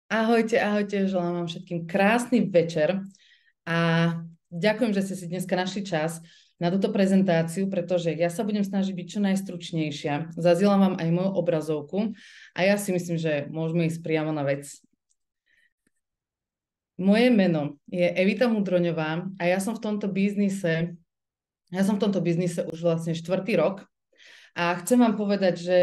Ahojte, ahojte, želám vám všetkým krásny večer a ďakujem, že ste si dneska našli čas na túto prezentáciu, pretože ja sa budem snažiť byť čo najstručnejšia. Zazielam vám aj moju obrazovku a ja si myslím, že môžeme ísť priamo na vec. Moje meno je Evita Mudroňová a ja som v tomto biznise už vlastne 4. rok a chcem vám povedať, že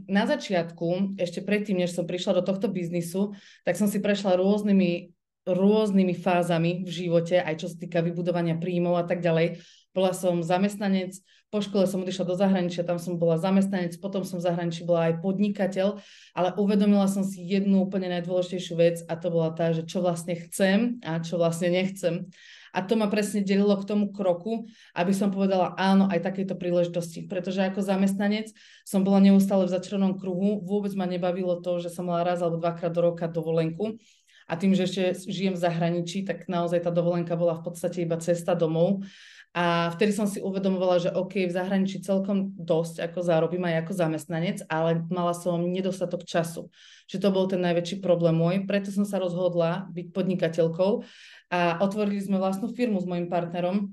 na začiatku, ešte predtým, než som prišla do tohto biznisu, tak som si prešla rôznymi fázami v živote, aj čo sa týka vybudovania príjmov a tak ďalej. Bola som zamestnanec, po škole som odišla do zahraničia, tam som bola zamestnanec, potom som v zahraničí bola aj podnikateľ, ale uvedomila som si jednu úplne najdôležitejšiu vec a to bola tá, že čo vlastne chcem a čo vlastne nechcem. A to ma presne delilo k tomu kroku, aby som povedala áno aj takejto príležitosti. Pretože ako zamestnanec som bola neustále v začarovanom kruhu, vôbec ma nebavilo to, že som mala raz alebo dvakrát do roka dovolenku. A tým, že ešte žijem v zahraničí, tak naozaj tá dovolenka bola v podstate iba cesta domov. A vtedy som si uvedomovala, že OK, v zahraničí celkom dosť ako zarobím aj ako zamestnanec, ale mala som nedostatok času. Že to bol ten najväčší problém môj, preto som sa rozhodla byť podnikateľkou a otvorili sme vlastnú firmu s mojim partnerom,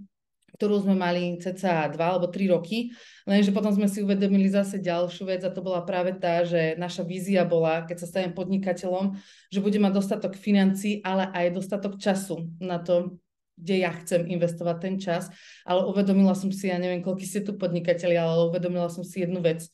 ktorú sme mali cca 2 alebo 3 roky, lenže potom sme si uvedomili zase ďalšiu vec a to bola práve tá, že naša vízia bola, keď sa stanem podnikateľom, že budem mať dostatok financií, ale aj dostatok času na to, kde ja chcem investovať ten čas, ale uvedomila som si, ja neviem, koľko ste tu podnikatelia, ale uvedomila som si jednu vec,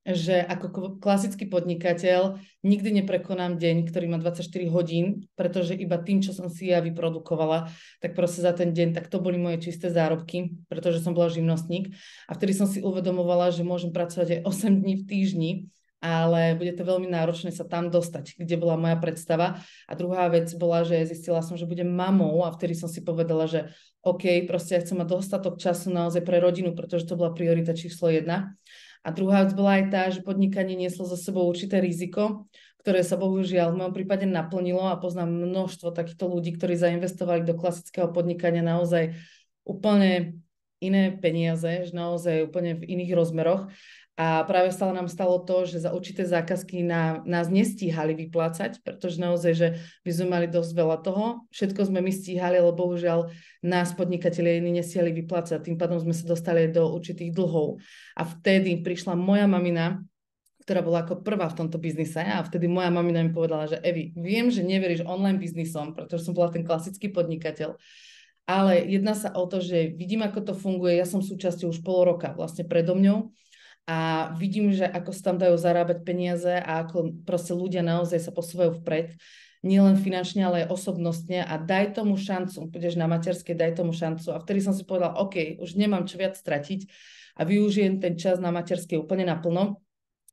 že ako klasický podnikateľ nikdy neprekonám deň, ktorý má 24 hodín, pretože iba tým, čo som si ja vyprodukovala, tak proste za ten deň, tak to boli moje čisté zárobky, pretože som bola živnostník a vtedy som si uvedomovala, že môžem pracovať aj 8 dní v týždni, ale bude to veľmi náročné sa tam dostať, kde bola moja predstava. A druhá vec bola, že zistila som, že budem mamou a vtedy som si povedala, že OK, proste ja chcem mať dostatok času naozaj pre rodinu, pretože to bola priorita číslo 1. A druhá vec bola aj tá, že podnikanie nieslo za sebou určité riziko, ktoré sa bohužiaľ v mojom prípade naplnilo a poznám množstvo takýchto ľudí, ktorí zainvestovali do klasického podnikania naozaj úplne iné peniaze, že naozaj úplne v iných rozmeroch. A práve sa nám stalo to, že za určité zákazky nás nestíhali vyplácať, pretože naozaj, že by sme mali dosť veľa toho. Všetko sme my stíhali, ale bohužiaľ nás podnikatelia iní nestiahli vyplácať. Tým pádom sme sa dostali do určitých dlhov. A vtedy prišla moja mamina, ktorá bola ako prvá v tomto biznise a vtedy moja mamina mi povedala, že Evi, viem, že neveríš online biznisom, pretože som bola ten klasický podnikateľ, ale jedná sa o to, že vidím, ako to funguje. Ja som súčasťou už 0,5 roka vlastne predo mňou a vidím, že ako sa tam dajú zarábať peniaze a ako proste ľudia naozaj sa posúvajú vpred, nielen finančne, ale aj osobnostne a daj tomu šancu, budeš na materskej, daj tomu šancu. A vtedy som si povedala, OK, už nemám čo viac stratiť a využijem ten čas na materskej úplne naplno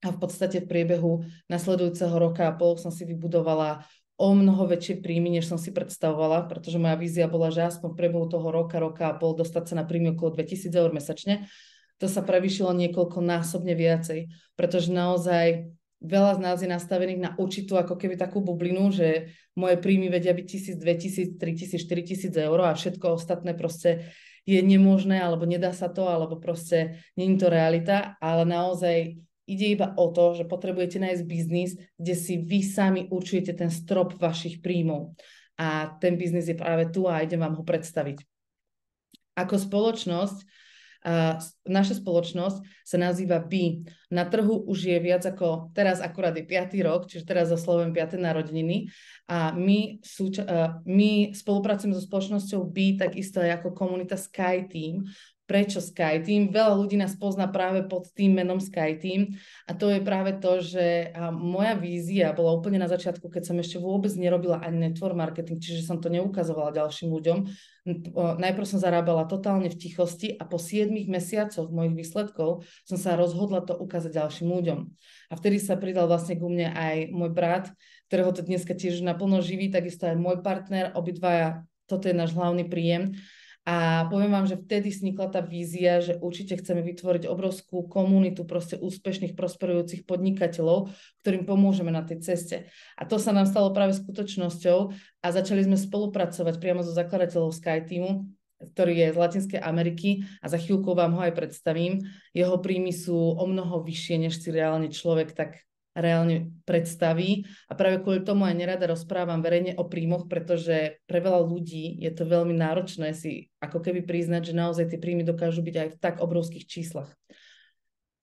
a v podstate v priebehu nasledujúceho roka a pol som si vybudovala o mnoho väčšie príjmy, než som si predstavovala, pretože moja vízia bola, že aspoň v priebehu toho roka a pol dostať sa na príjmy okolo 2000 eur mesačne. To sa prevýšilo niekoľkonásobne viacej, pretože naozaj veľa z nás je nastavených na určitú ako keby takú bublinu, že moje príjmy vedia byť 1000, 2000, 3000, 4000 eur a všetko ostatné proste je nemožné, alebo nedá sa to, alebo proste nie je to realita, ale naozaj ide iba o to, že potrebujete nájsť biznis, kde si vy sami určujete ten strop vašich príjmov. A ten biznis je práve tu a idem vám ho predstaviť. Ako spoločnosť, naša spoločnosť sa nazýva BE. Na trhu už je viac ako, teraz akurát je 5. rok, čiže teraz oslovujem 5. narodeniny a my spolupracujeme so spoločnosťou BE takisto aj ako komunita SkyTeam. Prečo SkyTeam? Veľa ľudí nás pozná práve pod tým menom SkyTeam a to je práve to, že moja vízia bola úplne na začiatku, keď som ešte vôbec nerobila ani network marketing, čiže som to neukazovala ďalším ľuďom. Najprv som zarábala totálne v tichosti a po 7 mesiacoch mojich výsledkov som sa rozhodla to ukázať ďalším ľuďom. A vtedy sa pridal vlastne ku mne aj môj brat, ktorého to dneska tiež naplno živí, takisto aj môj partner, obidvaja, toto je náš hlavný príjem. A poviem vám, že vtedy vznikla tá vízia, že určite chceme vytvoriť obrovskú komunitu proste úspešných, prosperujúcich podnikateľov, ktorým pomôžeme na tej ceste. A to sa nám stalo práve skutočnosťou a začali sme spolupracovať priamo so zakladateľom SkyTeamu, ktorý je z Latinskej Ameriky a za chvíľku vám ho aj predstavím. Jeho príjmy sú o mnoho vyššie, než si reálne človek tak reálne predstaví a práve kvôli tomu aj nerada rozprávam verejne o príjmoch, pretože pre veľa ľudí je to veľmi náročné si ako keby priznať, že naozaj tie príjmy dokážu byť aj v tak obrovských číslach.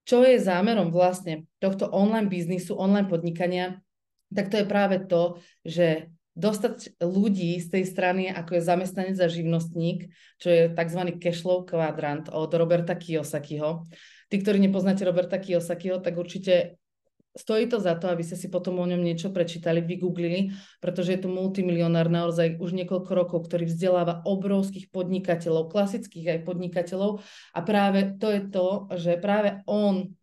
Čo je zámerom vlastne tohto online biznisu, online podnikania, tak to je práve to, že dostať ľudí z tej strany, ako je zamestnanec a živnostník, čo je tzv. Cashflow kvadrant od Roberta Kiyosakiho. Tí, ktorí nepoznáte Roberta Kiyosakiho, tak určite stojí to za to, aby ste si potom o ňom niečo prečítali, vygooglili, pretože je to multimilionár naozaj už niekoľko rokov, ktorý vzdeláva obrovských podnikateľov, klasických aj podnikateľov a práve to je to, že práve on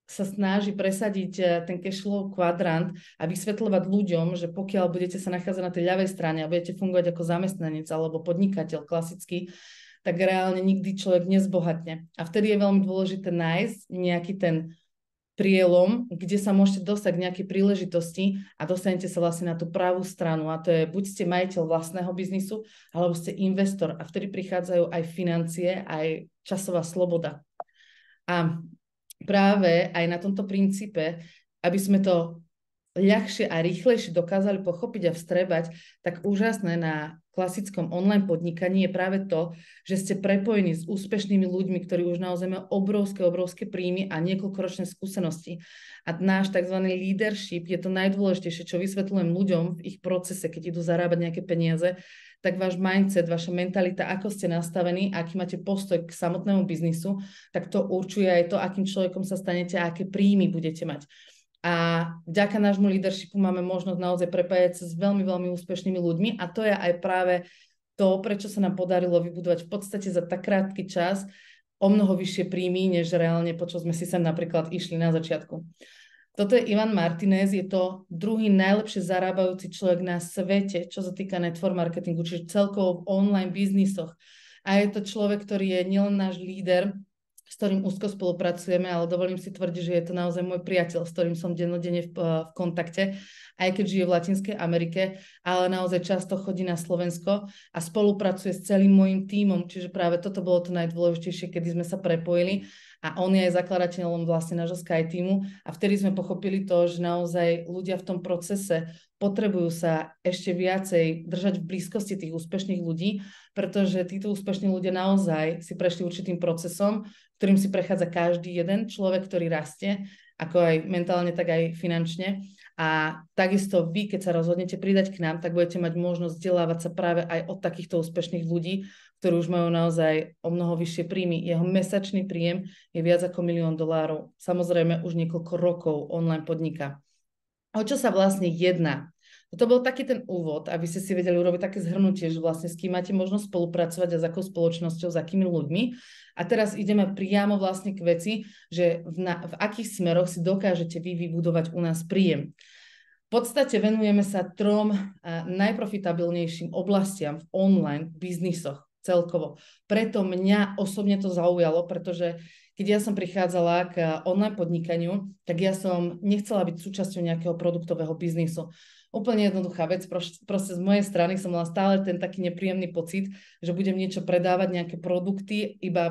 sa snaží presadiť ten cashflow kvadrant a vysvetľovať ľuďom, že pokiaľ budete sa nachádzať na tej ľavej strane a budete fungovať ako zamestnanec alebo podnikateľ klasický, tak reálne nikdy človek nezbohatne. A vtedy je veľmi dôležité nájsť nejaký ten prielom, kde sa môžete dostať k nejakej príležitosti a dostanete sa vlastne na tú pravú stranu. A to je, buď ste majiteľ vlastného biznisu, alebo ste investor. A vtedy prichádzajú aj financie, aj časová sloboda. A práve aj na tomto princípe, aby sme to ľahšie a rýchlejšie dokázali pochopiť a vstrebať, tak úžasné na klasickom online podnikaní je práve to, že ste prepojení s úspešnými ľuďmi, ktorí už naozaj majú obrovské príjmy a niekoľkoročné skúsenosti. A náš tzv. Leadership je to najdôležitejšie, čo vysvetľujem ľuďom v ich procese, keď idú zarábať nejaké peniaze, tak váš mindset, vaša mentalita, ako ste nastavení, aký máte postoj k samotnému biznisu, tak to určuje aj to, akým človekom sa stanete a aké príjmy budete mať. A vďaka nášmu leadershipu máme možnosť naozaj prepájať sa s veľmi úspešnými ľuďmi a to je aj práve to, prečo sa nám podarilo vybudovať v podstate za tak krátky čas o mnoho vyššie príjmy, než reálne, po čo sme si sem napríklad išli na začiatku. Toto je Ivan Martinez, je to druhý najlepšie zarábajúci človek na svete, čo sa týka network marketingu, čiže celkovo v online biznisoch. A je to človek, ktorý je nielen náš líder, s ktorým úzko spolupracujeme, ale dovolím si tvrdiť, že je to naozaj môj priateľ, s ktorým som dennodenne v kontakte, aj keď žije v Latinskej Amerike, ale naozaj často chodí na Slovensko a spolupracuje s celým môjim tímom, čiže práve toto bolo to najdôležitejšie, kedy sme sa prepojili a on je aj zakladateľom vlastne nášho Sky týmu a vtedy sme pochopili to, že naozaj ľudia v tom procese potrebujú sa ešte viacej držať v blízkosti tých úspešných ľudí, pretože títo úspešní ľudia naozaj si prešli určitým procesom, ktorým si prechádza každý jeden človek, ktorý rastie, ako aj mentálne, tak aj finančne. A takisto vy, keď sa rozhodnete pridať k nám, tak budete mať možnosť vzdelávať sa práve aj od takýchto úspešných ľudí, ktorí už majú naozaj o mnoho vyššie príjmy. Jeho mesačný príjem je viac ako $1 000 000. Samozrejme už niekoľko rokov online podniká. O čo sa vlastne jedná? To bol taký ten úvod, aby ste si vedeli urobiť také zhrnutie, že vlastne s kým máte možnosť spolupracovať a s akou spoločnosťou, s akými ľuďmi. A teraz ideme priamo vlastne k veci, že v akých smeroch si dokážete vy vybudovať u nás príjem. V podstate venujeme sa 3 najprofitabilnejším oblastiam v online biznisoch celkovo. Preto mňa osobne to zaujalo, pretože keď ja som prichádzala k online podnikaniu, tak ja som nechcela byť súčasťou nejakého produktového biznisu. Úplne jednoduchá vec, proste z mojej strany som mala stále ten taký nepríjemný pocit, že budem niečo predávať, nejaké produkty, iba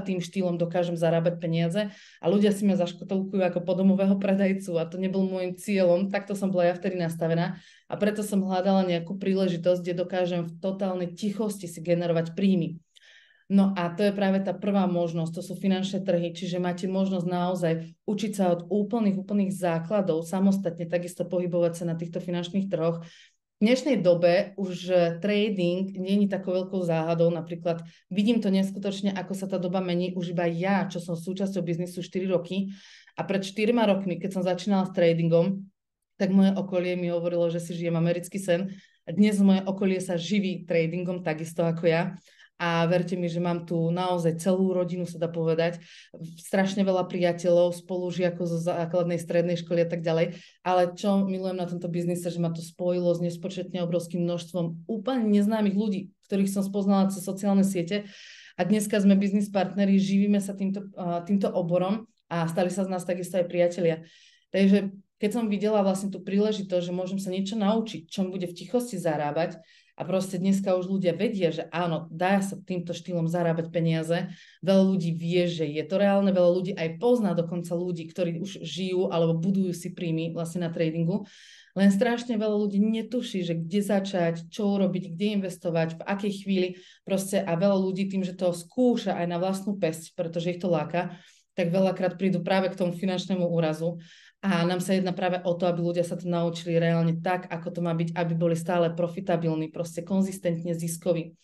tým štýlom dokážem zarábať peniaze a ľudia si mňa zaškotolkujú ako podomového predajcu a to nebol môjim cieľom, takto som bola ja vtedy nastavená a preto som hľadala nejakú príležitosť, kde dokážem v totálnej tichosti si generovať príjmy. No a to je práve tá prvá možnosť, to sú finančné trhy, čiže máte možnosť naozaj učiť sa od úplných základov, samostatne takisto pohybovať sa na týchto finančných trhoch. V dnešnej dobe už trading nie je takou veľkou záhadou, napríklad vidím to neskutočne, ako sa tá doba mení, už iba ja, čo som súčasťou biznisu 4 roky a pred 4 rokmi, keď som začínala s tradingom, tak moje okolie mi hovorilo, že si žijem americký sen. Dnes moje okolie sa živí tradingom takisto ako ja. A verte mi, že mám tu naozaj celú rodinu, sa dá povedať, strašne veľa priateľov, spolužiakov zo základnej, strednej školy a tak ďalej. Ale čo milujem na tomto biznise, že ma to spojilo s nespočetne obrovským množstvom úplne neznámych ľudí, ktorých som spoznala cez sociálne siete. A dneska sme biznis partneri, živíme sa týmto oborom a stali sa z nás takisto aj priatelia. Takže keď som videla vlastne tú príležitosť, že môžem sa niečo naučiť, čo mi bude v tichosti zarábať, A proste dneska už ľudia vedia, že áno, dá sa týmto štýlom zarábať peniaze. Veľa ľudí vie, že je to reálne, veľa ľudí aj pozná dokonca ľudí, ktorí už žijú alebo budujú si príjmy vlastne na tradingu. Len strašne veľa ľudí netuší, že kde začať, čo urobiť, kde investovať, v akej chvíli. Proste a veľa ľudí tým, že to skúša aj na vlastnú päsť, pretože ich to láka, tak veľakrát prídu práve k tomu finančnému úrazu. A nám sa jedná práve o to, aby ľudia sa to naučili reálne tak, ako to má byť, aby boli stále profitabilní, proste konzistentne ziskoví.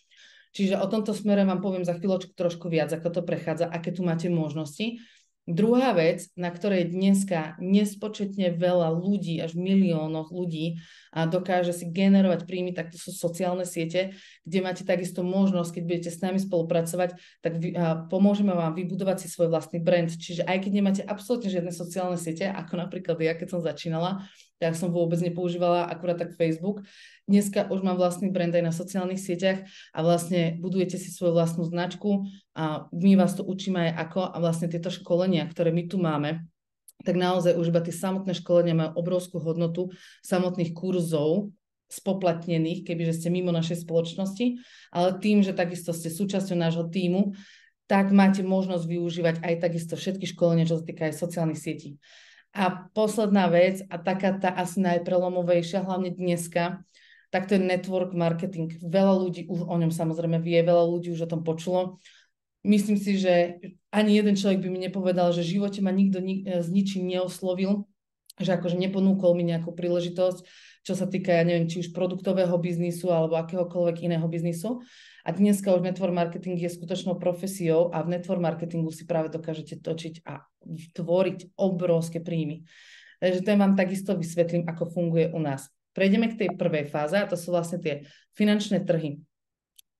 Čiže o tomto smere vám poviem za chvíľočku trošku viac, ako to prechádza, aké tu máte možnosti. Druhá vec, na ktorej dneska nespočetne veľa ľudí, až v miliónoch ľudí dokáže si generovať príjmy, tak to sú sociálne siete, kde máte takisto možnosť, keď budete s nami spolupracovať, tak pomôžeme vám vybudovať si svoj vlastný brand. Čiže aj keď nemáte absolútne žiadne sociálne siete, ako napríklad ja, keď som začínala, tak som vôbec nepoužívala akurát tak Facebook. Dneska už mám vlastný brand aj na sociálnych sieťach a vlastne budujete si svoju vlastnú značku a my vás to učíme aj ako a vlastne tieto školenia, ktoré my tu máme, tak naozaj už iba tie samotné školenia majú obrovskú hodnotu samotných kurzov spoplatnených, kebyže ste mimo našej spoločnosti, ale tým, že takisto ste súčasťou nášho tímu, tak máte možnosť využívať aj takisto všetky školenia, čo sa týka aj sociálnych sietí. A posledná vec, a taká tá asi najprelomovejšia, hlavne dneska, tak to je network marketing. Veľa ľudí už o ňom samozrejme vie, veľa ľudí už o tom počulo. Myslím si, že ani jeden človek by mi nepovedal, že v živote ma nikto s ničím neoslovil, že akože neponúkol mi nejakú príležitosť, čo sa týka, ja neviem, či už produktového biznisu alebo akéhokoľvek iného biznisu. A dneska už network marketing je skutočnou profesiou a v network marketingu si práve dokážete točiť a tvoriť obrovské príjmy. Takže to vám takisto vysvetlím, ako funguje u nás. Prejdeme k tej prvej fáze a to sú vlastne tie finančné trhy.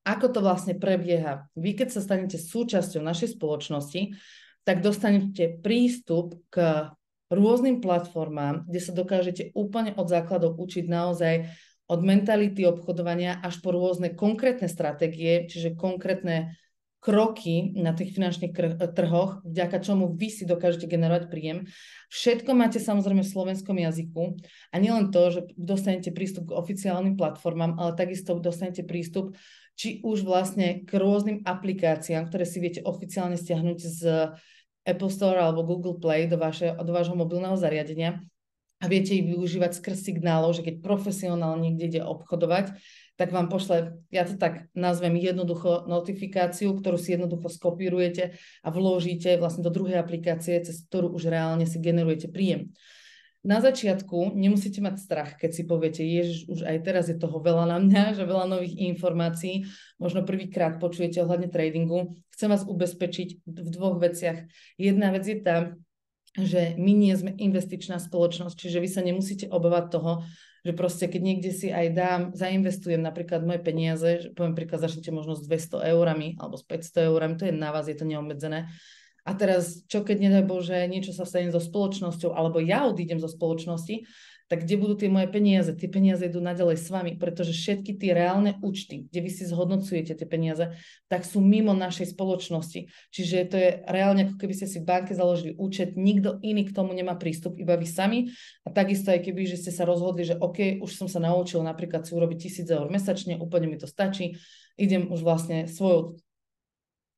Ako to vlastne prebieha? Vy, keď sa stanete súčasťou našej spoločnosti, tak dostanete prístup k rôznym platformám, kde sa dokážete úplne od základov učiť naozaj od mentality obchodovania až po rôzne konkrétne stratégie, čiže konkrétne kroky na tých finančných trhoch, vďaka čomu vy si dokážete generovať príjem. Všetko máte samozrejme v slovenskom jazyku a nielen to, že dostanete prístup k oficiálnym platformám, ale takisto dostanete prístup či už vlastne k rôznym aplikáciám, ktoré si viete oficiálne stiahnuť z Apple Store alebo Google Play do vášho mobilného zariadenia a viete ich využívať skrz signálov, že keď profesionálne niekde ide obchodovať, tak vám pošle, ja to tak nazvem jednoducho notifikáciu, ktorú si jednoducho skopírujete a vložíte vlastne do druhej aplikácie, cez ktorú už reálne si generujete príjem. Na začiatku nemusíte mať strach, keď si poviete, ježiš, už aj teraz je toho veľa na mňa, že veľa nových informácií, možno prvýkrát počujete ohľadne tradingu. Chcem vás ubezpečiť v dvoch veciach. Jedna vec je tá, že my nie sme investičná spoločnosť, čiže vy sa nemusíte obávať toho, že proste keď niekde si aj zainvestujem napríklad moje peniaze, že poviem príklad, začnete možno s 200 eurami alebo s 500 eurami, to je na vás, je to neobmedzené. A teraz, čo keď nedaj Bože, niečo sa stane so spoločnosťou, alebo ja odídem zo spoločnosti, tak kde budú tie moje peniaze? Tie peniaze idú naďalej s vami, pretože všetky tie reálne účty, kde vy si zhodnocujete tie peniaze, tak sú mimo našej spoločnosti. Čiže to je reálne, ako keby ste si v banke založili účet, nikto iný k tomu nemá prístup, iba vy sami. A takisto aj keby, že ste sa rozhodli, že OK, už som sa naučil napríklad si urobiť 1000 eur mesačne, úplne mi to stačí, idem už vlastne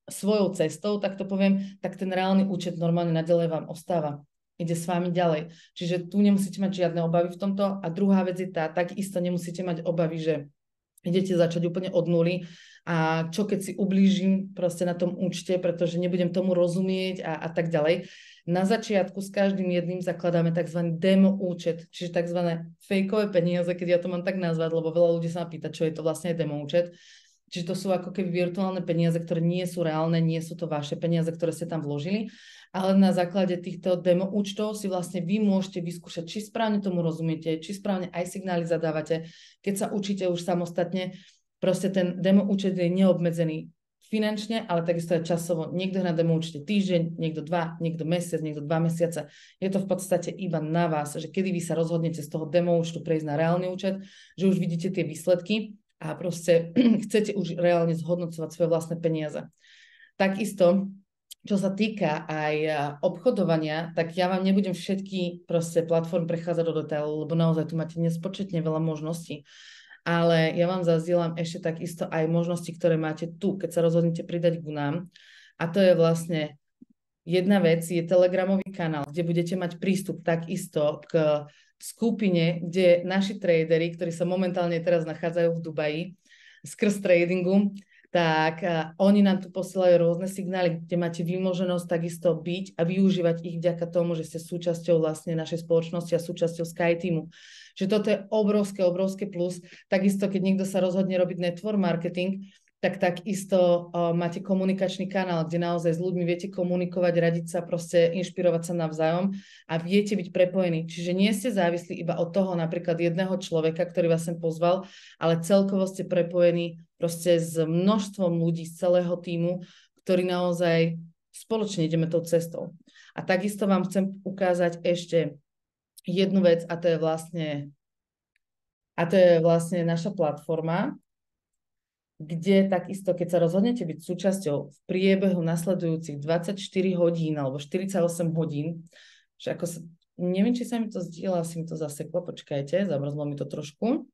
svojou cestou, tak to poviem, tak ten reálny účet normálne naďalej vám ostáva. Ide s vami ďalej. Čiže tu nemusíte mať žiadne obavy v tomto. A druhá vec je tá, takisto nemusíte mať obavy, že idete začať úplne od nuly a čo keď si ublížim proste na tom účte, pretože nebudem tomu rozumieť a tak ďalej. Na začiatku s každým jedným zakladáme tzv. Demo účet, čiže tzv. Fejkové peniaze, keď ja to mám tak nazvať, lebo veľa ľudí sa ma pýta, čo je to vlastne demo účet. Čiže to sú ako keby virtuálne peniaze, ktoré nie sú reálne, nie sú to vaše peniaze, ktoré ste tam vložili, ale na základe týchto demo účtov si vlastne vy môžete vyskúšať, či správne tomu rozumiete, či správne aj signály zadávate. Keď sa učíte už samostatne, proste ten demo účet je neobmedzený finančne, ale takisto aj časovo. Niekto na demo účte týždeň, niekto 2, niekto mesiac, niekto 2 mesiace. Je to v podstate iba na vás, že kedy vy sa rozhodnete z toho demo účtu prejsť na reálny účet, že už vidíte tie výsledky a proste chcete už reálne zhodnocovať svoje vlastné peniaze. Takisto, čo sa týka aj obchodovania, tak ja vám nebudem všetky proste platformy prechádzať do detailu, lebo naozaj tu máte nespočetne veľa možností. ale ja vám zazdielam ešte takisto aj možnosti, ktoré máte tu, keď sa rozhodnete pridať k nám. A to je vlastne jedna vec, je telegramový kanál, kde budete mať prístup takisto k skupine, kde naši tradery, ktorí sa momentálne teraz nachádzajú v Dubaji, skrz tradingu, tak oni nám tu posielajú rôzne signály, kde máte vymoženosť takisto byť a využívať ich vďaka tomu, že ste súčasťou vlastne našej spoločnosti a súčasťou SkyTeamu. Že toto je obrovské plus. Takisto, keď niekto sa rozhodne robiť network marketing, tak takisto máte komunikačný kanál, kde naozaj s ľuďmi viete komunikovať, radiť sa, proste inšpirovať sa navzájom a viete byť prepojení. Čiže nie ste závislí iba od toho napríklad jedného človeka, ktorý vás sem pozval, ale celkovo ste prepojení proste s množstvom ľudí z celého tímu, ktorí naozaj spoločne ideme tou cestou. A takisto vám chcem ukázať ešte jednu vec a to je vlastne naša platforma, kde takisto, keď sa rozhodnete byť súčasťou v priebehu nasledujúcich 24 hodín alebo 48 hodín, že ako sa, neviem, či sa mi to zdieľa, asi mi to zaseklo, počkajte, zamrzlo mi to trošku,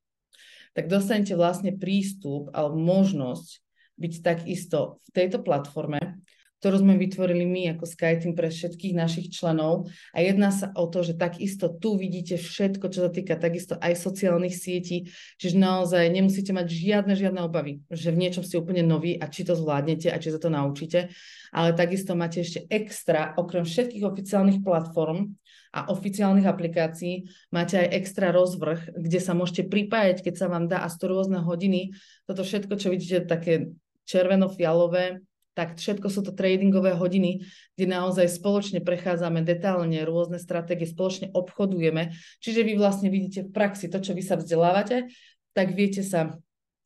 tak dostanete vlastne prístup alebo možnosť byť takisto v tejto platforme, ktorú sme vytvorili my ako SkyTeam pre všetkých našich členov. A jedná sa o to, že takisto tu vidíte všetko, čo sa týka takisto aj sociálnych sietí, čiže naozaj nemusíte mať žiadne obavy, že v niečom ste úplne noví a či to zvládnete a či sa to naučíte, ale takisto máte ešte extra, okrem všetkých oficiálnych platform a oficiálnych aplikácií, máte aj extra rozvrh, kde sa môžete pripájať, keď sa vám dá a 100 rôzne hodiny. Toto všetko, čo vidíte, také červeno-fialové, tak všetko sú to tradingové hodiny, kde naozaj spoločne prechádzame detailne rôzne stratégie, spoločne obchodujeme. Čiže vy vlastne vidíte v praxi to, čo vy sa vzdelávate, tak viete sa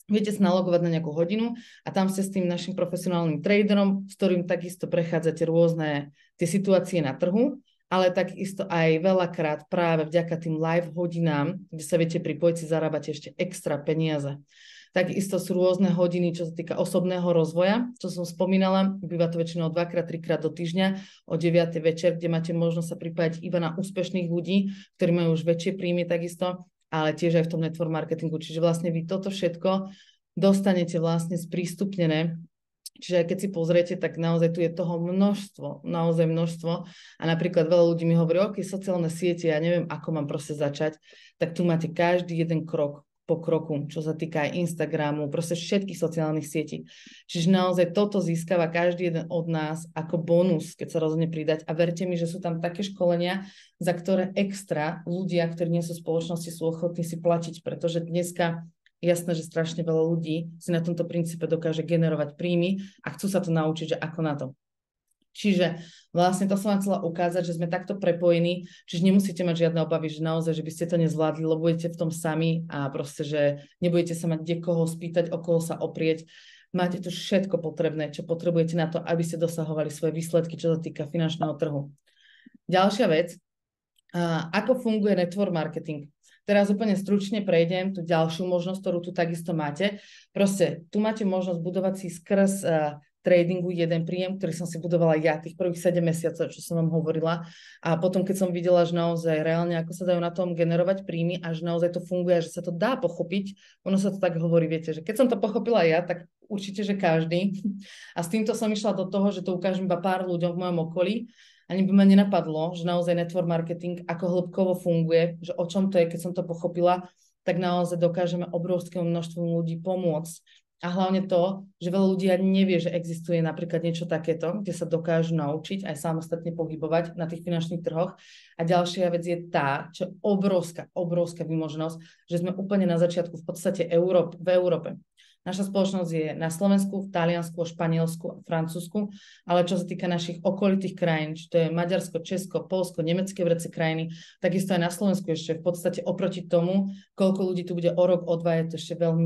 nalogovať na nejakú hodinu a tam ste s tým našim profesionálnym traderom, s ktorým takisto prechádzate rôzne tie situácie na trhu, ale takisto aj veľakrát práve vďaka tým live hodinám, kde sa viete pripojiť, si zarábate ešte extra peniaze. Takisto sú rôzne hodiny, čo sa týka osobného rozvoja, čo som spomínala, býva to väčšinou 2-3 krát do týždňa o 9. večer, kde máte možnosť sa pripájať iba na úspešných ľudí, ktorí majú už väčšie príjmy takisto, ale tiež aj v tom network marketingu. Čiže vlastne vy toto všetko dostanete vlastne sprístupnené. Čiže aj keď si pozriete, tak naozaj tu je toho naozaj množstvo. A napríklad veľa ľudí mi hovorí, ok, sociálne siete, ja neviem, ako mám proste začať, tak tu máte každý jeden krok po kroku, čo sa týka aj Instagramu, proste všetkých sociálnych sietí. Čiže naozaj toto získava každý jeden od nás ako bonus, keď sa rozhodne pridať. A verte mi, že sú tam také školenia, za ktoré extra ľudia, ktorí nie sú v spoločnosti, sú ochotní si platiť, pretože dneska jasné, že strašne veľa ľudí si na tomto princípe dokáže generovať príjmy a chcú sa to naučiť, že ako na to. Čiže vlastne to som vám chcela ukázať, že sme takto prepojení, čiže nemusíte mať žiadne obavy, že naozaj, že by ste to nezvládli, lebo budete v tom sami a proste, že nebudete sa mať kdekoho spýtať, o koho sa oprieť. Máte tu všetko potrebné, čo potrebujete na to, aby ste dosahovali svoje výsledky, čo sa týka finančného trhu. Ďalšia vec, ako funguje network marketing. Teraz úplne stručne prejdem tú ďalšiu možnosť, ktorú tu takisto máte. Proste, tu máte možnosť budovať si skrz tradingu jeden príjem, ktorý som si budovala ja tých prvých 7 mesiacov, čo som vám hovorila. A potom, keď som videla, že naozaj reálne, ako sa dajú na tom generovať príjmy a že naozaj to funguje, že sa to dá pochopiť, ono sa to tak hovorí, viete, že keď som to pochopila ja, tak určite, že každý. A s týmto som išla do toho, že to ukážem iba pár ľuďom v mojom okolí. Ani by ma nenapadlo, že naozaj network marketing, ako hĺbkovo funguje, že o čom to je, keď som to pochopila, tak naozaj dokážeme obrovskému množstvu ľudí pomôcť. A hlavne to, že veľa ľudí nevie, že existuje napríklad niečo takéto, kde sa dokážu naučiť aj samostatne pohybovať na tých finančných trhoch. A ďalšia vec je tá, čo je obrovská vymoženosť, že sme úplne na začiatku v podstate v Európe. Naša spoločnosť je na Slovensku, v Taliansku, Španielsku a Francúzsku, ale čo sa týka našich okolitých krajín, či to je Maďarsko, Česko, Poľsko, nemecké vrece krajiny, takisto aj na Slovensku ešte v podstate oproti tomu, koľko ľudí tu bude o rok, o dva, je to ešte veľmi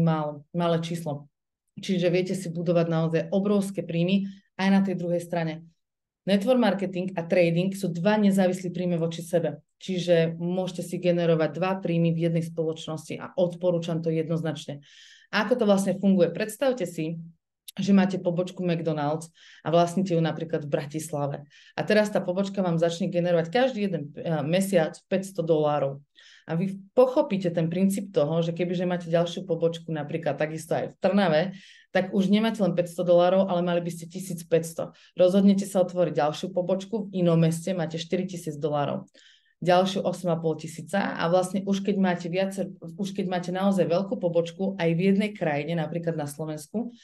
malé číslo. Čiže viete si budovať naozaj obrovské príjmy aj na tej druhej strane. Network marketing a trading sú dva nezávislí príjmy voči sebe. Čiže môžete si generovať dva príjmy v jednej spoločnosti a odporúčam to jednoznačne. A ako to vlastne funguje? Predstavte si, že máte pobočku McDonald's a vlastníte ju napríklad v Bratislave. A teraz tá pobočka vám začne generovať každý jeden mesiac $500. A vy pochopíte ten princíp toho, že kebyže máte ďalšiu pobočku, napríklad takisto aj v Trnave, tak už nemáte len $500, ale mali by ste 1500. Rozhodnete sa otvoriť ďalšiu pobočku v inom meste, máte $4000. Ďalšiu 8,5 tisíca a vlastne už keď máte naozaj veľkú pobočku aj v jednej krajine, napríklad na Slovensku,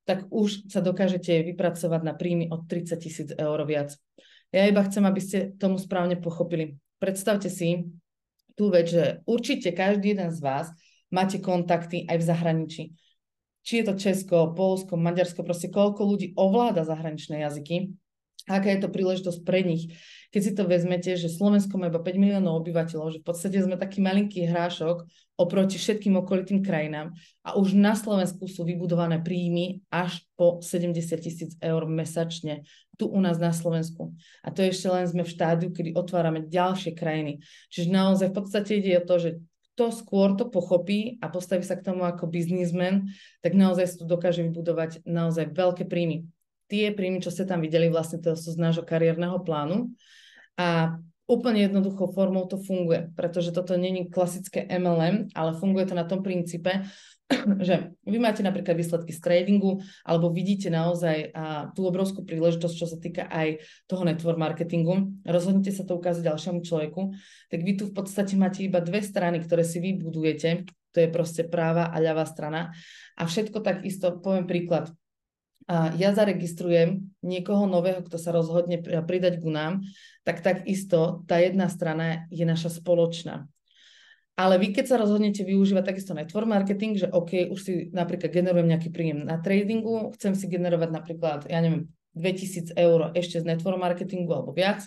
tak už sa dokážete vypracovať na príjmy od 30 000 eur viac. Ja iba chcem, aby ste tomu správne pochopili. Predstavte si tú vec, že určite každý jeden z vás máte kontakty aj v zahraničí. Či je to Česko, Poľsko, Maďarsko, proste koľko ľudí ovláda zahraničné jazyky, aká je to príležitosť pre nich. Keď si to vezmete, že Slovensko má iba 5 miliónov obyvateľov, že v podstate sme taký malinký hrášok oproti všetkým okolitým krajinám a už na Slovensku sú vybudované príjmy až po 70 000 eur mesačne tu u nás na Slovensku. A to ešte len sme v štádiu, kedy otvárame ďalšie krajiny. Čiže naozaj v podstate ide o to, že kto skôr to pochopí a postaví sa k tomu ako biznismen, tak naozaj si tu dokáže vybudovať naozaj veľké príjmy. Tie príjmy, čo ste tam videli, vlastne to sú z nášho kariérneho plánu. A úplne jednoduchou formou to funguje, pretože toto nie je klasické MLM, ale funguje to na tom princípe, že vy máte napríklad výsledky z tradingu alebo vidíte naozaj tú obrovskú príležitosť, čo sa týka aj toho network marketingu, rozhodnete sa to ukázať ďalšiemu človeku, tak vy tu v podstate máte iba dve strany, ktoré si vy budujete, to je proste práva a ľavá strana a všetko takisto, poviem príklad, ja zaregistrujem niekoho nového, kto sa rozhodne pridať ku nám, tak takisto tá jedna strana je naša spoločná. Ale vy, keď sa rozhodnete využívať takisto network marketing, že OK, už si napríklad generujem nejaký príjem na tradingu, chcem si generovať napríklad, ja neviem, 2000 eur ešte z network marketingu alebo viac,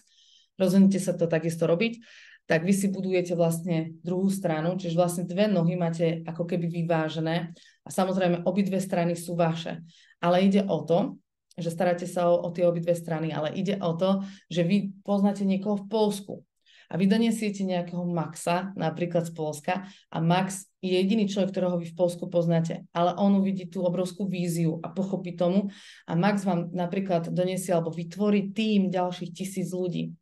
rozhodnete sa to takisto robiť, tak vy si budujete vlastne druhú stranu, čiže vlastne dve nohy máte ako keby vyvážené a samozrejme obidve strany sú vaše. Ale ide o to, že staráte sa o tie obidve strany, ale ide o to, že vy poznáte niekoho v Poľsku a vy donesiete nejakého Maxa, napríklad z Poľska a Max je jediný človek, ktorého vy v Poľsku poznáte, ale on uvidí tú obrovskú víziu a pochopí tomu a Max vám napríklad donesie alebo vytvorí tým ďalších 1000 ľudí.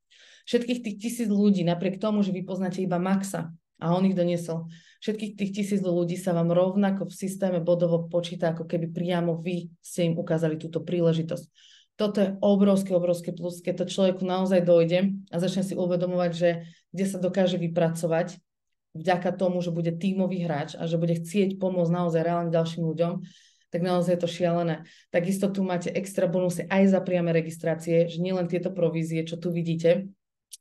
Všetkých tých 1000 ľudí, napriek tomu, že vy poznáte iba Maxa a on ich doniesol, všetkých tých 1000 ľudí sa vám rovnako v systéme bodovo počíta, ako keby priamo vy ste im ukázali túto príležitosť. Toto je obrovské plus, keď to človeku naozaj dojde a začne si uvedomovať, že kde sa dokáže vypracovať vďaka tomu, že bude tímový hráč a že bude chcieť pomôcť naozaj reálne ďalším ľuďom, tak naozaj je to šialené. Takisto tu máte extra bonusy aj za priame registrácie, že nielen tieto provízie, čo tu vidíte,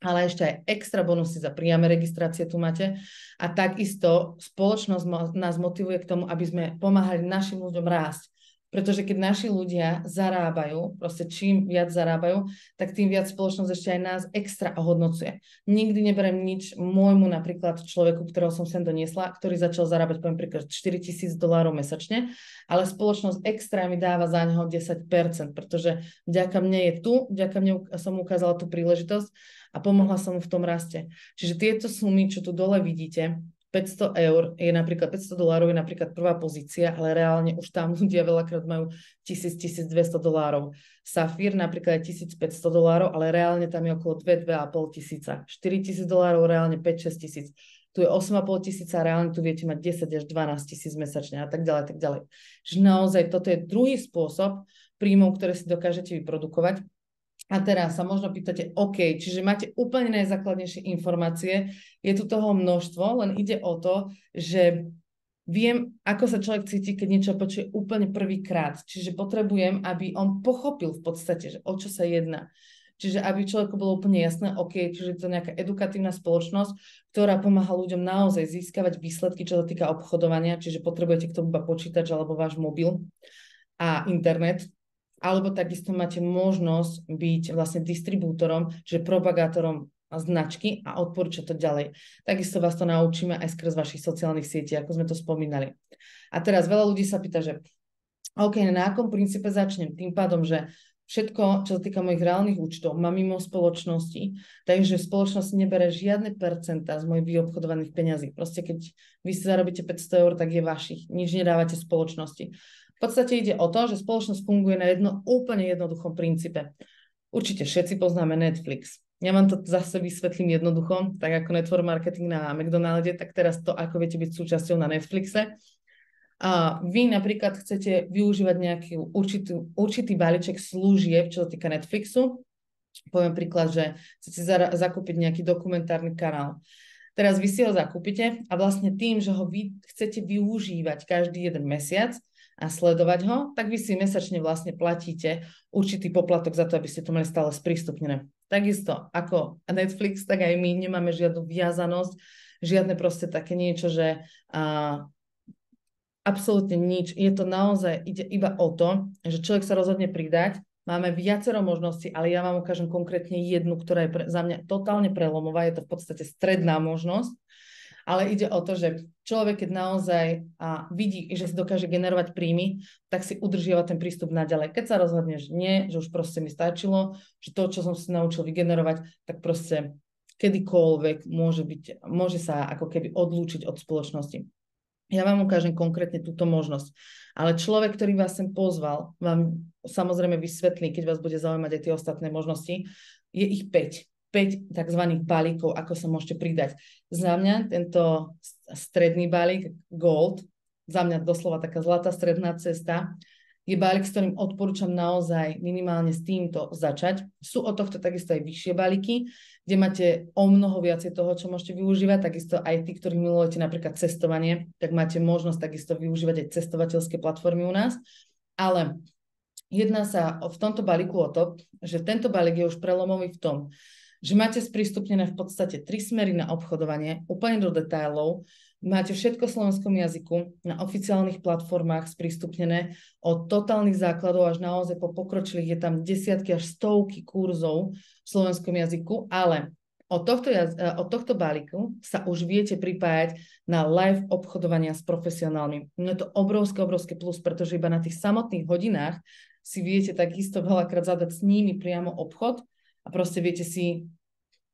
ale ešte aj extra bonusy za priame registrácie tu máte. A takisto spoločnosť nás motivuje k tomu, aby sme pomáhali našim ľuďom rásť. Pretože keď naši ľudia zarábajú, proste čím viac zarábajú, tak tým viac spoločnosť ešte aj nás extra ohodnocuje. Nikdy neberiem nič môjmu napríklad človeku, ktorého som sem doniesla, ktorý začal zarábať poviem príklad $4000 mesačne, ale spoločnosť extra mi dáva za neho 10%, pretože vďaka mne je tu, vďaka mne som ukázala tú príležitosť a pomohla som mu v tom raste. Čiže tieto sumy, čo tu dole vidíte, 500 eur je napríklad, $500 je napríklad prvá pozícia, ale reálne už tam ľudia veľakrát majú $1200. Safír napríklad je $1500, ale reálne tam je okolo 2-2,5 tisíca. $4000, reálne 5-6 tisíc. Tu je 8,5 tisíca, reálne tu viete mať 10 až 12 tisíc mesačne a tak ďalej, tak ďalej. Že naozaj toto je druhý spôsob príjmov, ktoré si dokážete vyprodukovať. A teraz sa možno pýtate, OK, čiže máte úplne najzákladnejšie informácie, je tu toho množstvo, len ide o to, že viem, ako sa človek cíti, keď niečo počuje úplne prvýkrát. Čiže potrebujem, aby on pochopil v podstate, že o čo sa jedná. Čiže aby človeku bolo úplne jasné, OK, čiže to je nejaká edukatívna spoločnosť, ktorá pomáha ľuďom naozaj získavať výsledky, čo sa týka obchodovania, čiže potrebujete k tomu iba počítač alebo váš mobil a internet. Alebo takisto máte možnosť byť vlastne distribútorom, čiže propagátorom značky a odporúčať to ďalej. Takisto vás to naučíme aj skrz vašich sociálnych sietí, ako sme to spomínali. A teraz veľa ľudí sa pýta, že OK, na akom princípe začnem? Tým pádom, že všetko, čo sa týka mojich reálnych účtov, mám mimo spoločnosti, takže spoločnosť nebere žiadne percentá z mojich vyobchodovaných peňazí. Proste keď vy si zarobíte 500 eur, tak je vašich. Nič nedávate spoločnosti. podstate ide o to, že spoločnosť funguje na úplne jednoduchom princípe. Určite všetci poznáme Netflix. Ja vám to zase vysvetlím jednoducho, tak ako network marketing na McDonalde, tak teraz to, ako viete byť súčasťou na Netflixe. A vy napríklad chcete využívať nejaký určitý balíček služieb, čo sa týka Netflixu. Poviem príklad, že chcete zakúpiť nejaký dokumentárny kanál. Teraz vy si ho zakúpite a vlastne tým, že ho vy chcete využívať každý jeden mesiac a sledovať ho, tak vy si mesačne vlastne platíte určitý poplatok za to, aby ste to mali stále sprístupnené. Takisto ako Netflix, tak aj my nemáme žiadnu viazanosť, žiadne proste také niečo, že absolútne nič. Je to naozaj, ide iba o to, že človek sa rozhodne pridať. Máme viacero možností, ale ja vám ukážem konkrétne jednu, ktorá je za mňa totálne prelomová. Je to v podstate stredná možnosť, ale ide o to, že človek, keď naozaj vidí, že si dokáže generovať príjmy, tak si udržiava ten prístup naďalej. Keď sa rozhodne, že nie, že už proste mi stačilo, že to, čo som si naučil vygenerovať, tak proste kedykoľvek môže sa ako keby odlúčiť od spoločnosti. Ja vám ukážem konkrétne túto možnosť. Ale človek, ktorý vás sem pozval, vám samozrejme vysvetlí, keď vás bude zaujímať aj tie ostatné možnosti. Je ich 5. 5 tzv. Balíkov, ako sa môžete pridať. Za mňa tento stredný balík Gold, za mňa doslova taká zlatá stredná cesta, je balík, s ktorým odporúčam naozaj minimálne s týmto začať. Sú od tohto takisto aj vyššie balíky, kde máte o mnoho viacej toho, čo môžete využívať. Takisto aj tí, ktorí milujete napríklad cestovanie, tak máte možnosť takisto využívať aj cestovateľské platformy u nás. Ale jedná sa v tomto balíku o to, že tento balík je už prelomový v tom, že máte sprístupnené v podstate 3 smery na obchodovanie, úplne do detailov. Máte všetko v slovenskom jazyku na oficiálnych platformách sprístupnené od totálnych základov až naozaj po pokročilých. Je tam desiatky až stovky kurzov v slovenskom jazyku, ale od tohto balíku sa už viete pripájať na live obchodovania s profesionálmi. Je to obrovské plus, pretože iba na tých samotných hodinách si viete takisto veľakrát zadať s nimi priamo obchod a proste viete si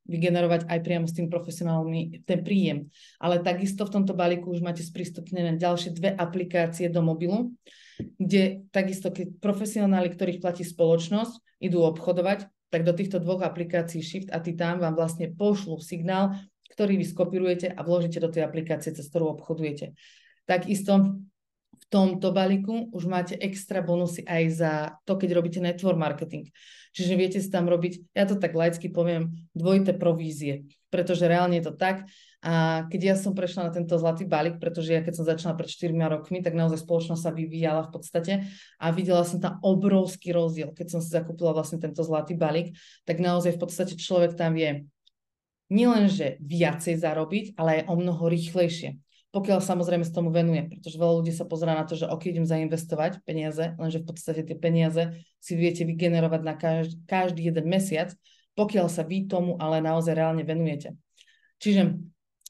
vygenerovať aj priamo s tým profesionálmi ten príjem. Ale takisto v tomto balíku už máte sprístupnené ďalšie 2 aplikácie do mobilu, kde takisto, keď profesionáli, ktorých platí spoločnosť, idú obchodovať, tak do týchto 2 aplikácií Shift a Titan vám vlastne pošlú signál, ktorý vy skopírujete a vložíte do tej aplikácie, cez ktorú obchodujete. Takisto v tomto balíku už máte extra bonusy aj za to, keď robíte network marketing. Čiže viete si tam robiť, ja to tak laicky poviem, dvojité provízie, pretože reálne je to tak. A keď ja som prešla na tento zlatý balík, pretože ja keď som začala pred 4 rokmi, tak naozaj spoločnosť sa vyvíjala v podstate a videla som tam obrovský rozdiel. Keď som si zakúpila vlastne tento zlatý balík, tak naozaj v podstate človek tam vie nielenže viacej zarobiť, ale aj o mnoho rýchlejšie. Pokiaľ samozrejme sa tomu venuje, pretože veľa ľudí sa pozerá na to, že ok, idem zainvestovať peniaze, lenže v podstate tie peniaze si viete vygenerovať na každý jeden mesiac, pokiaľ sa vy tomu ale naozaj reálne venujete. Čiže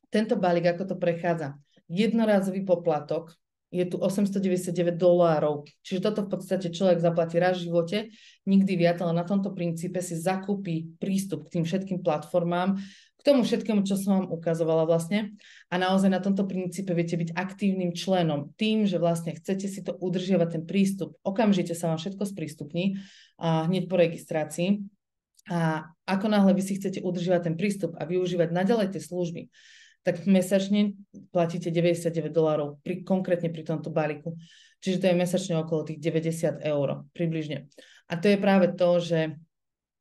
tento balík, ako to prechádza, jednorázový poplatok je tu $899, čiže toto v podstate človek zaplatí raz v živote, nikdy viac, ale na tomto princípe si zakúpi prístup k tým všetkým platformám, k tomu všetkému, čo som vám ukazovala vlastne. A naozaj na tomto princípe viete byť aktívnym členom tým, že vlastne chcete si to udržiavať, ten prístup. Okamžite sa vám všetko sprístupní hneď po registrácii. A ako náhle vy si chcete udržiavať ten prístup a využívať naďalej tie služby, tak mesačne platíte $99 konkrétne pri tomto balíku. Čiže to je mesačne okolo tých 90 € približne. A to je práve to, že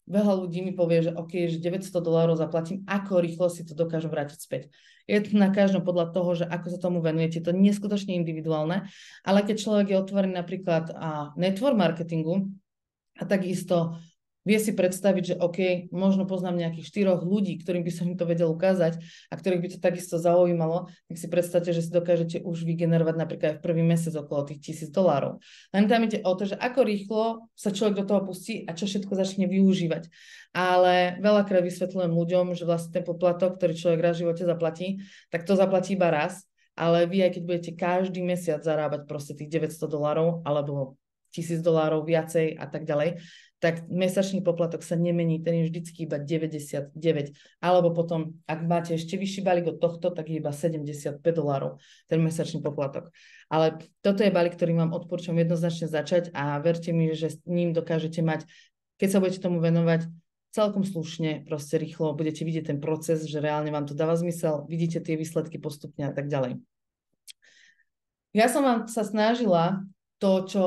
veľa ľudí mi povie, že OK, že $900 zaplatím, ako rýchlo si to dokážem vrátiť späť. Je to na každom podľa toho, že ako sa tomu venujete, to nie je skutočne individuálne, ale keď človek je otvorený napríklad network marketingu a takisto vie si predstaviť, že OK, možno poznám nejakých 4 ľudí, ktorým by som im to vedel ukázať a ktorých by to takisto zaujímalo, tak si predstavte, že si dokážete už vygenerovať napríklad aj v prvý mesiac okolo tých $1000. Len tam ide o to, že ako rýchlo sa človek do toho pustí a čo všetko začne využívať. Ale veľakrát vysvetľujem ľuďom, že vlastne ten poplatok, ktorý človek raz v živote zaplatí, tak to zaplatí iba raz, ale vy aj keď budete každý mesiac zarábať proste tých $900 alebo $1000 viacej a tak ďalej, tak mesačný poplatok sa nemení, ten je vždycky iba 99. Alebo potom, ak máte ešte vyšší balík od tohto, tak je iba $75 ten mesačný poplatok. Ale toto je balík, ktorý vám odporúčam jednoznačne začať a verte mi, že s ním dokážete mať, keď sa budete tomu venovať, celkom slušne, proste rýchlo, budete vidieť ten proces, že reálne vám to dáva zmysel, vidíte tie výsledky postupne a tak ďalej. Ja som vám sa snažila to, čo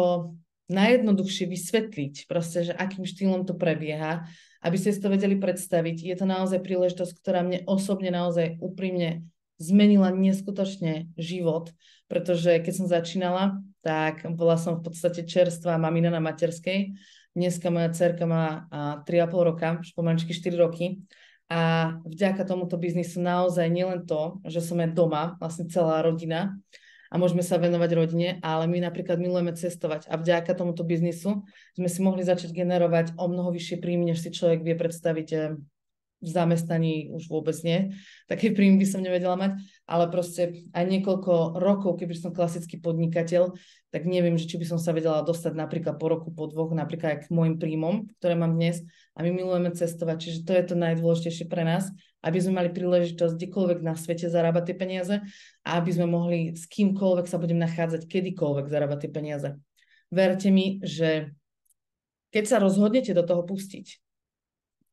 najjednoduchšie vysvetliť, proste, že akým štýlom to prebieha, aby ste si to vedeli predstaviť. Je to naozaj príležitosť, ktorá mne osobne naozaj úprimne zmenila neskutočne život, pretože keď som začínala, tak bola som v podstate čerstvá mamina na materskej. Dneska moja dcerka má 3,5 roka, už pomaličky 4 roky. A vďaka tomuto biznisu naozaj nielen to, že sme doma, vlastne celá rodina, a môžeme sa venovať rodine, ale my napríklad milujeme cestovať a vďaka tomuto biznisu sme si mohli začať generovať o mnoho vyššie príjmy, než si človek vie predstaviť v zamestnaní, už vôbec nie. Také príjmy by som nevedela mať, ale proste aj niekoľko rokov, keby som klasický podnikateľ, tak neviem, že či by som sa vedela dostať napríklad po roku, po dvoch, napríklad aj k môjim príjmom, ktoré mám dnes, a my milujeme cestovať, čiže to je to najdôležitejšie pre nás, aby sme mali príležitosť kdekoľvek na svete zarábať tie peniaze a aby sme mohli s kýmkoľvek sa budem nachádzať, kedykoľvek zarábať tie peniaze. Verte mi, že keď sa rozhodnete do toho pustiť,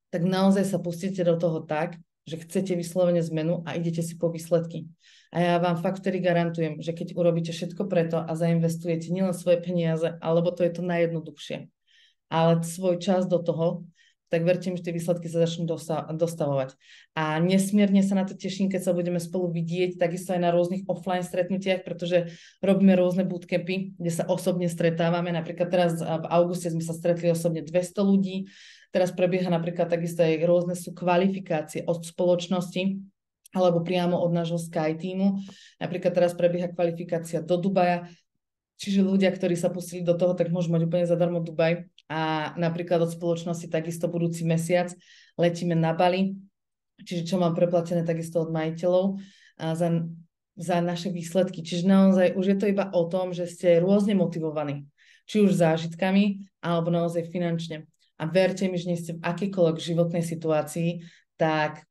tak naozaj sa pustíte do toho tak, že chcete vyslovene zmenu a idete si po výsledky. A ja vám fakt vtedy garantujem, že keď urobíte všetko preto a zainvestujete nielen svoje peniaze, alebo to je to najjednoduchšie, ale svoj čas do toho, tak verte mi, že tie výsledky sa začnú dostavovať. A nesmierne sa na to teším, keď sa budeme spolu vidieť, takisto aj na rôznych offline stretnutiach, pretože robíme rôzne bootcampy, kde sa osobne stretávame. Napríklad teraz v auguste sme sa stretli osobne 200 ľudí. Teraz prebieha napríklad takisto aj rôzne sú kvalifikácie od spoločnosti alebo priamo od nášho Sky týmu. Napríklad teraz prebieha kvalifikácia do Dubaja. Čiže ľudia, ktorí sa pustili do toho, tak môžu mať úplne zadarmo Dubaj. A napríklad od spoločnosti takisto budúci mesiac letíme na Bali, čiže čo mám preplatené takisto od majiteľov za naše výsledky. Čiže naozaj už je to iba o tom, že ste rôzne motivovaní, či už zážitkami, alebo naozaj finančne. A verte mi, že nie ste v akýkoľvek životnej situácii, tak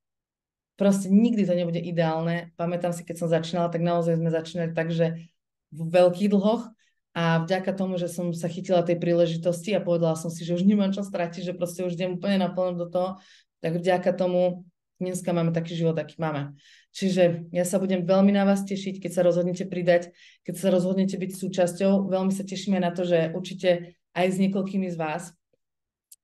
proste nikdy to nebude ideálne. Pamätám si, keď som začínala, tak naozaj sme začínali tak, že v veľkých dlhoch, a vďaka tomu, že som sa chytila tej príležitosti a povedala som si, že už nemám čo stratiť, že proste už idem úplne naplno do toho, tak vďaka tomu dneska máme taký život, aký máme. Čiže ja sa budem veľmi na vás tešiť, keď sa rozhodnete pridať, keď sa rozhodnete byť súčasťou. Veľmi sa tešíme na to, že určite aj s niekoľkými z vás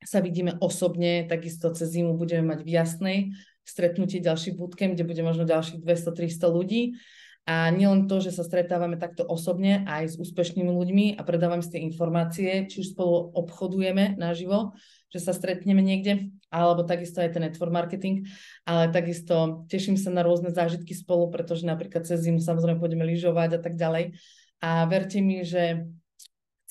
sa vidíme osobne, takisto cez zimu budeme mať v Jasnej stretnutie, ďalší bootcamp, kde bude možno ďalších 200-300 ľudí. A nielen to, že sa stretávame takto osobne aj s úspešnými ľuďmi a predávame si tie informácie, či už spolu obchodujeme naživo, že sa stretneme niekde, alebo takisto aj ten network marketing, ale takisto teším sa na rôzne zážitky spolu, pretože napríklad cez zimu samozrejme pôjdeme lyžovať a tak ďalej. A verte mi, že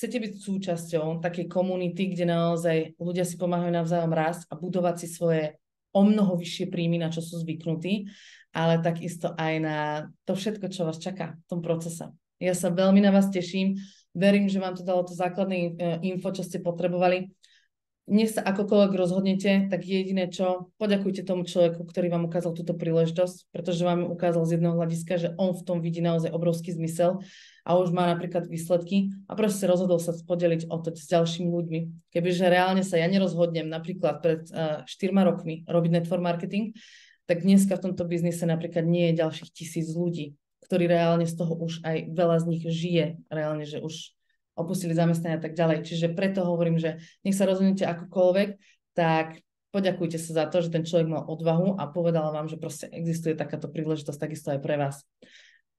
chcete byť súčasťou takej komunity, kde naozaj ľudia si pomáhajú navzájom rásť a budovať si svoje o mnoho vyššie príjmy, na čo sú zvyknutí, ale takisto aj na to všetko, čo vás čaká v tom procese. Ja sa veľmi na vás teším, verím, že vám to dalo to základné info, čo ste potrebovali. Nech sa akokoľvek rozhodnete, tak jediné čo, poďakujte tomu človeku, ktorý vám ukázal túto príležitosť, pretože vám ju ukázal z jedného hľadiska, že on v tom vidí naozaj obrovský zmysel a už má napríklad výsledky a proste rozhodol sa podeliť o to s ďalšími ľuďmi. Kebyže reálne sa ja nerozhodnem napríklad pred 4 rokmi robiť network marketing, tak dneska v tomto biznise napríklad nie je ďalších 1000 ľudí, ktorí reálne z toho už aj veľa z nich žije, reálne, že už opustili zamestnania a tak ďalej. Čiže preto hovorím, že nech sa rozhodnete akokoľvek, tak poďakujte sa za to, že ten človek mal odvahu a povedal vám, že proste existuje takáto príležitosť takisto aj pre vás.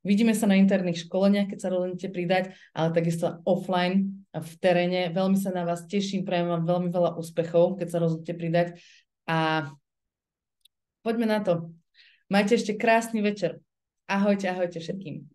Vidíme sa na interných školeniach, keď sa rozhodnete pridať, ale takisto offline v teréne. Veľmi sa na vás teším, prajem vám veľmi veľa úspechov, keď sa rozhodnete pridať a poďme na to. Majte ešte krásny večer. Ahojte, ahojte všetkým.